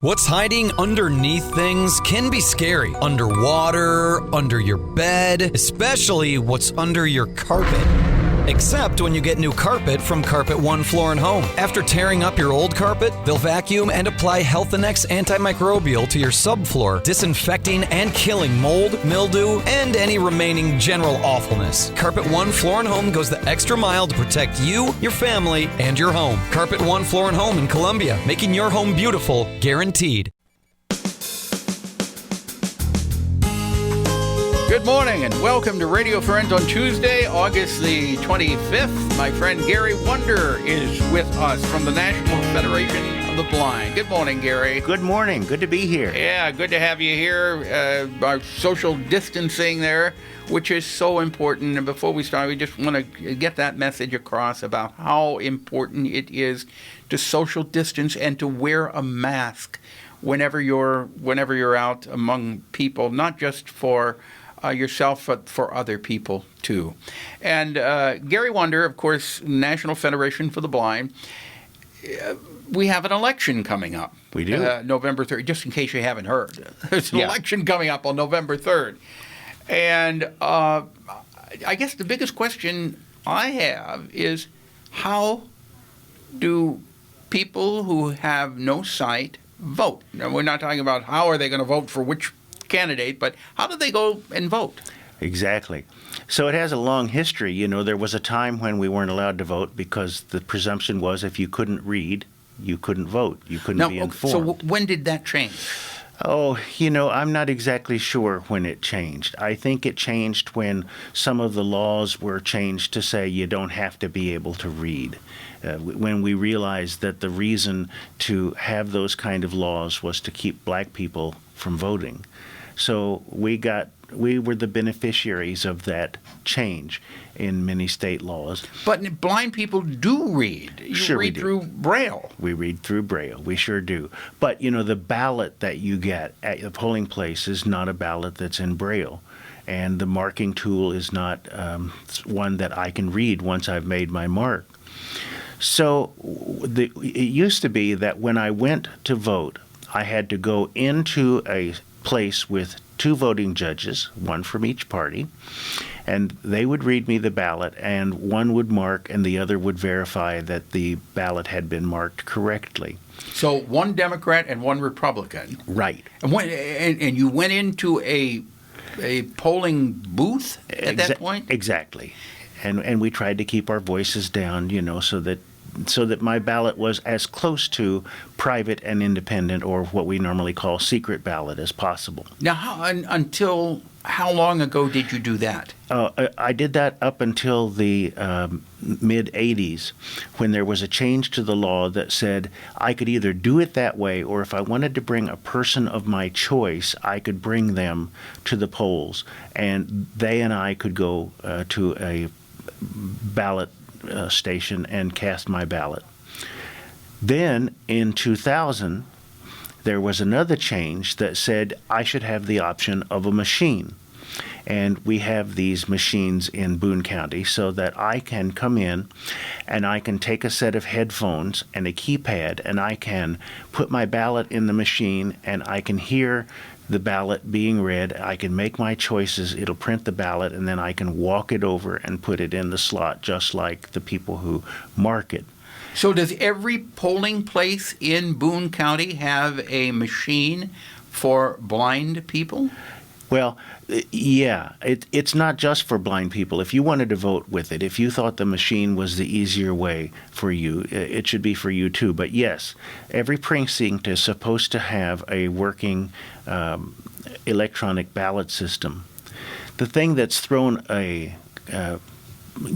What's hiding underneath things can be scary. Underwater, under your bed, especially what's under your carpet. Except when you get new carpet from Carpet One Floor and Home. After tearing up your old carpet, they'll vacuum and apply Health Annex antimicrobial to your subfloor, disinfecting and killing mold, mildew, and any remaining general awfulness. Carpet One Floor and Home goes the extra mile to protect you, your family, and your home. Carpet One Floor and Home in Columbia, making your home beautiful, guaranteed. Good morning and welcome to Radio Friends on Tuesday, August the 25th. My friend Gary Wunder is with us from the National Federation of the Blind. Good morning, Gary. Good morning. Good to be here. Yeah, good to have you here. Our social distancing there, which is so important. And before we start, we just want to get that message across about how important it is to social distance and to wear a mask whenever you're out among people, not just for yourself, but for other people too. And Gary Wunder, of course, National Federation for the Blind. We have an election coming up. We do. November 3rd, just in case you haven't heard. There's an election coming up on November 3rd. And I guess the biggest question I have is, how do people who have no sight vote? Now, we're not talking about how are they going to vote for which candidate, but how do they go and vote? Exactly. So it has a long history. You know, there was a time when we weren't allowed to vote because the presumption was if you couldn't read, you couldn't vote. You couldn't be informed. So when did that change? Oh, you know, I'm not exactly sure when it changed. I think it changed when some of the laws were changed to say you don't have to be able to read. When we realized that the reason to have those kind of laws was to keep black people from voting. So we were the beneficiaries of that change in many state laws. But blind people do read. You read through Braille. We read through Braille. We sure do. But, you know, the ballot that you get at the polling place is not a ballot that's in Braille. And the marking tool is not one that I can read once I've made my mark. So it used to be that when I went to vote, I had to go into a place with two voting judges, one from each party, and they would read me the ballot, and one would mark and the other would verify that the ballot had been marked correctly. So one Democrat and one Republican. Right. And you went into a polling booth at that point? Exactly. And we tried to keep our voices down, you know, so that my ballot was as close to private and independent, or what we normally call secret ballot, as possible. Now, until how long ago did you do that? I did that up until the mid-'80s, when there was a change to the law that said I could either do it that way, or if I wanted to bring a person of my choice, I could bring them to the polls, and they and I could go to a ballot station and cast my ballot. Then in 2000, there was another change that said I should have the option of a machine. And we have these machines in Boone County so that I can come in and I can take a set of headphones and a keypad and I can put my ballot in the machine and I can hear the ballot being read. I can make my choices. It'll print the ballot, and then I can walk it over and put it in the slot, just like the people who mark it. So does every polling place in Boone County have a machine for blind people? Well, yeah, it's not just for blind people. If you wanted to vote with it, if you thought the machine was the easier way for you, it should be for you too. But yes, every precinct is supposed to have a working electronic ballot system. The thing that's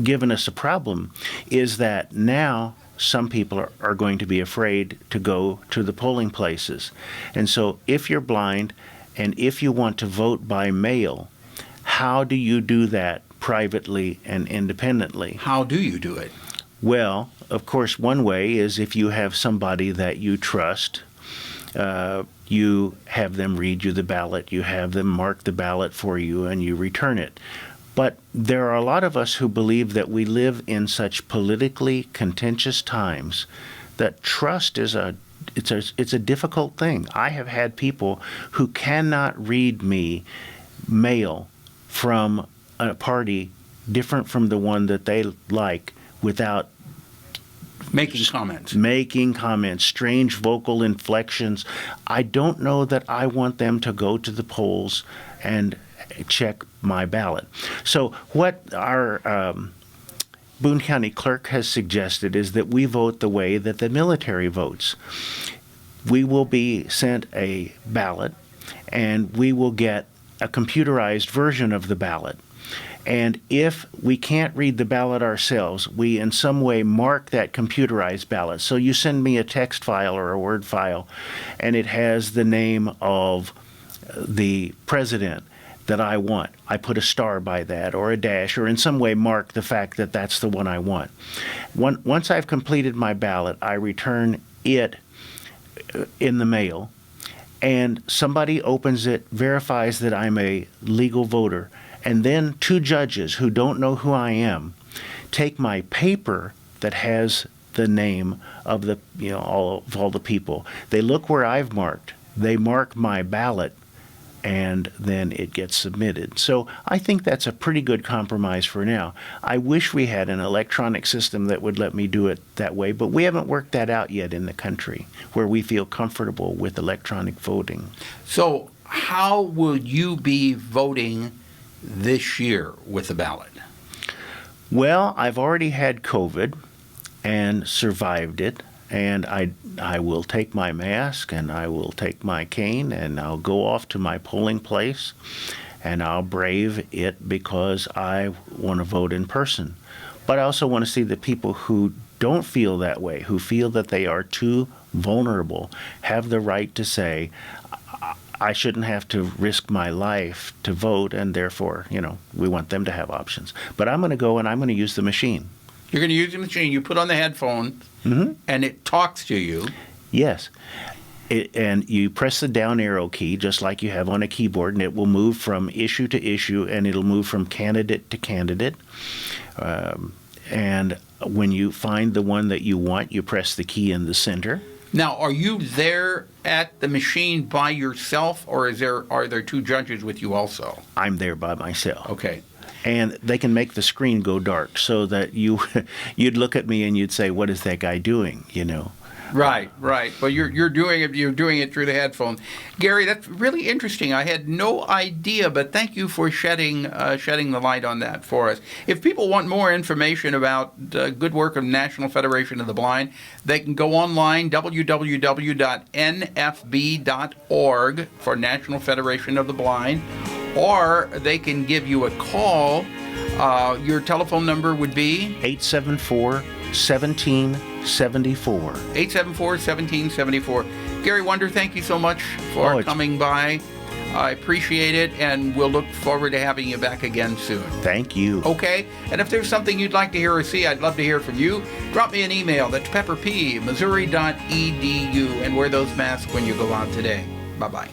given us a problem is that now some people are going to be afraid to go to the polling places. And so if you're blind, and if you want to vote by mail, how do you do that privately and independently? How do you do it? Well, of course, one way is if you have somebody that you trust, you have them read you the ballot, you have them mark the ballot for you, and you return it. But there are a lot of us who believe that we live in such politically contentious times that trust is a it's a difficult thing. I have had people who cannot read me mail from a party different from the one that they like without making comments, strange vocal inflections. I don't know that I want them to go to the polls and check my ballot. So what our Boone County clerk has suggested is that we vote the way that the military votes. We will be sent a ballot, and we will get a computerized version of the ballot. And if we can't read the ballot ourselves, we in some way mark that computerized ballot. So you send me a text file or a Word file, and it has the name of the president that I want. I put a star by that or a dash or in some way mark the fact that that's the one I want. Once I've completed my ballot, I return it in the mail, and somebody opens it, verifies that I'm a legal voter, and then two judges who don't know who I am take my paper that has the name of the all the people. They look where I've marked. They mark my ballot, and then it gets submitted. So I think that's a pretty good compromise for now. I wish we had an electronic system that would let me do it that way, but we haven't worked that out yet in the country where we feel comfortable with electronic voting. So how will you be voting this year with the ballot? Well, I've already had COVID and survived it. And I will take my mask, and I will take my cane, and I'll go off to my polling place, and I'll brave it because I want to vote in person. But I also want to see the people who don't feel that way, who feel that they are too vulnerable, have the right to say, I shouldn't have to risk my life to vote, and therefore, we want them to have options. But I'm going to go and I'm going to use the machine. You're going to use the machine. You put on the headphones, and it talks to you. Yes. And you press the down arrow key, just like you have on a keyboard, and it will move from issue to issue, and it'll move from candidate to candidate. And when you find the one that you want, you press the key in the center. Now, are you there at the machine by yourself, or are there two judges with you also? I'm there by myself. Okay. And they can make the screen go dark so that you'd look at me and you'd say, "What is that guy doing?" Right. Well, you're doing it through the headphone. Gary, that's really interesting. I had no idea, but thank you for shedding the light on that for us. If people want more information about the good work of National Federation of the Blind, they can go online, www.nfb.org for National Federation of the Blind, or they can give you a call. Your telephone number would be 874-1774. 874-1774. Gary Wunder, thank you so much for coming by. I appreciate it, and we'll look forward to having you back again soon. Thank you. Okay, and if there's something you'd like to hear or see, I'd love to hear from you. Drop me an email. That's pepperp@missouri.edu, and wear those masks when you go out today. Bye-bye.